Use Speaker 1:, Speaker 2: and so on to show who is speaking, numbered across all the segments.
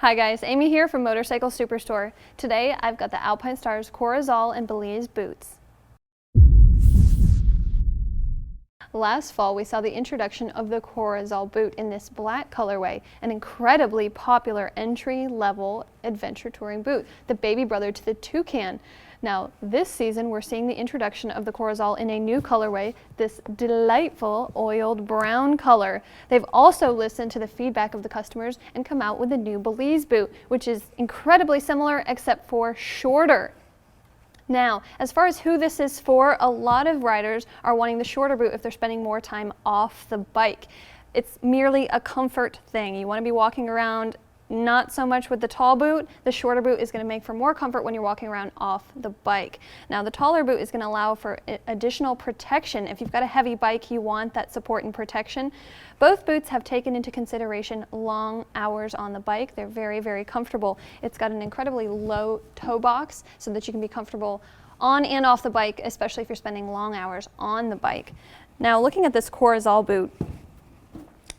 Speaker 1: Hi guys, Amy here from Motorcycle Superstore. Today I've got the Alpinestars Corozal and Belize boots. Last fall we saw the introduction of the Corozal boot in this black colorway, an incredibly popular entry-level adventure touring boot, the baby brother to the Toucan. Now this season we're seeing the introduction of the Corozal in a new colorway, this delightful oiled brown color. They've also listened to the feedback of the customers and come out with a new Belize boot, which is incredibly similar except for shorter. Now, as far as who this is for, a lot of riders are wanting the shorter boot if they're spending more time off the bike. It's merely a comfort thing. You want to be walking around not so much with the tall boot. The shorter boot is going to make for more comfort when you're walking around off the bike. Now the taller boot is going to allow for additional protection. If you've got a heavy bike, you want that support and protection. Both boots have taken into consideration long hours on the bike. They're very, very comfortable. It's got an incredibly low toe box so that you can be comfortable on and off the bike, especially if you're spending long hours on the bike. Now looking at this Corozal boot,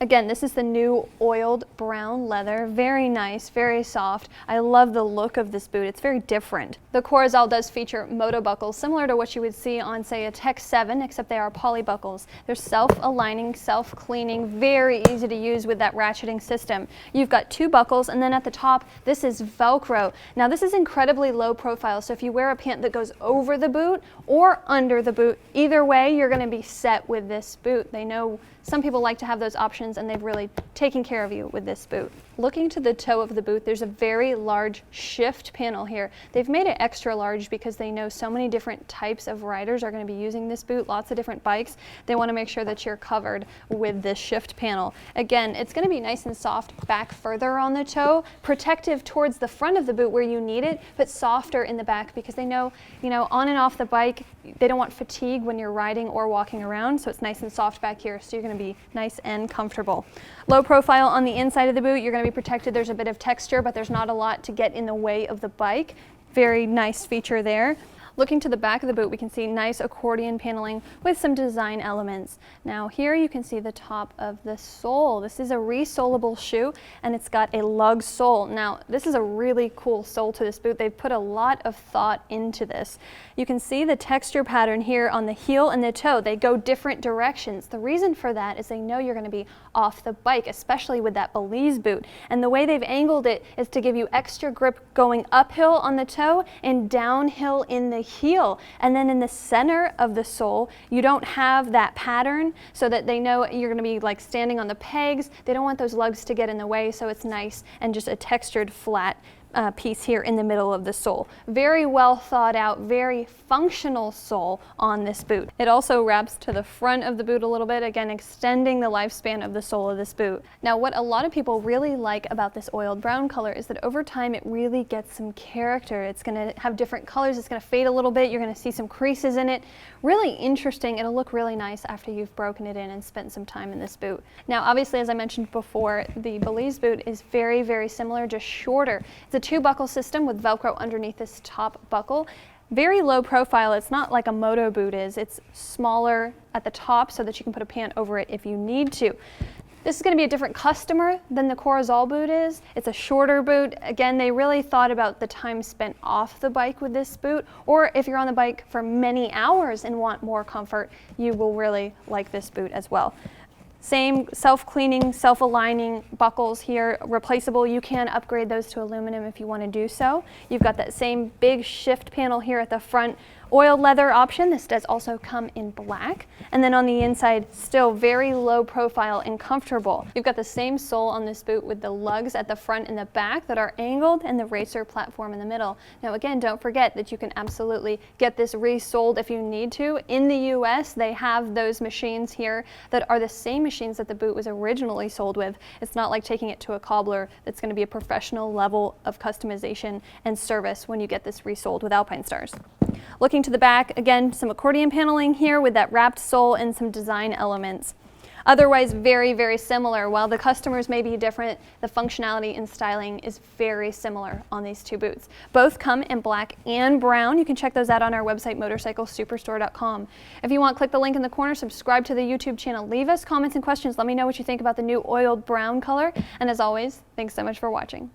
Speaker 1: again, this is the new oiled brown leather, very nice, very soft. I love the look of this boot, it's very different. The Corozal does feature moto buckles similar to what you would see on, say, a Tech 7, except they are poly buckles. They're self-aligning, self-cleaning, very easy to use with that ratcheting system. You've got two buckles, and then at the top, this is Velcro. Now this is incredibly low profile, so if you wear a pant that goes over the boot or under the boot, either way, you're gonna be set with this boot. They know some people like to have those options, and they've really taken care of you with this boot. Looking to the toe of the boot, there's a very large shift panel here. They've made it extra large because they know so many different types of riders are going to be using this boot, lots of different bikes. They want to make sure that you're covered with this shift panel. Again, it's going to be nice and soft back further on the toe, protective towards the front of the boot where you need it, but softer in the back because they know, on and off the bike, they don't want fatigue when you're riding or walking around, so it's nice and soft back here, so you're going to be nice and comfortable. Low profile on the inside of the boot, you're going to be protected. There's a bit of texture, but there's not a lot to get in the way of the bike. Very nice feature there. Looking to the back of the boot, we can see nice accordion paneling with some design elements. Now here you can see the top of the sole. This is a resolable shoe, and it's got a lug sole. Now this is a really cool sole to this boot. They've put a lot of thought into this. You can see the texture pattern here on the heel and the toe. They go different directions. The reason for that is they know you're going to be off the bike, especially with that Belize boot. And the way they've angled it is to give you extra grip going uphill on the toe and downhill in the heel. And then in the center of the sole, you don't have that pattern so that they know you're going to be like standing on the pegs. They don't want those lugs to get in the way, so it's nice and just a textured flat piece here in the middle of the sole. Very well thought out, very functional sole on this boot. It also wraps to the front of the boot a little bit, again extending the lifespan of the sole of this boot. Now what a lot of people really like about this oiled brown color is that over time it really gets some character. It's going to have different colors, it's going to fade a little bit, you're going to see some creases in it. Really interesting, it'll look really nice after you've broken it in and spent some time in this boot. Now obviously, as I mentioned before, the Belize boot is very, very similar, just shorter. It's a two buckle system with Velcro underneath this top buckle. Very low profile. It's not like a moto boot is. It's smaller at the top so that you can put a pant over it if you need to. This is going to be a different customer than the Corozal boot is. It's a shorter boot. Again, they really thought about the time spent off the bike with this boot, or if you're on the bike for many hours and want more comfort, you will really like this boot as well. Same self-cleaning, self-aligning buckles here, replaceable. You can upgrade those to aluminum if you want to do so. You've got that same big shift panel here at the front. Oiled leather option. This does also come in black. And then on the inside, still very low profile and comfortable. You've got the same sole on this boot with the lugs at the front and the back that are angled and the racer platform in the middle. Now again, don't forget that you can absolutely get this resoled if you need to. In the US, they have those machines here that are the same machines that the boot was originally sold with. It's not like taking it to a cobbler. That's going to be a professional level of customization and service when you get this resoled with Alpinestars. Looking to the back, again, some accordion paneling here with that wrapped sole and some design elements. Otherwise, very, very similar. While the customers may be different, the functionality and styling is very similar on these two boots. Both come in black and brown. You can check those out on our website, motorcyclesuperstore.com. If you want, click the link in the corner, subscribe to the YouTube channel, leave us comments and questions. Let me know what you think about the new oiled brown color. And as always, thanks so much for watching.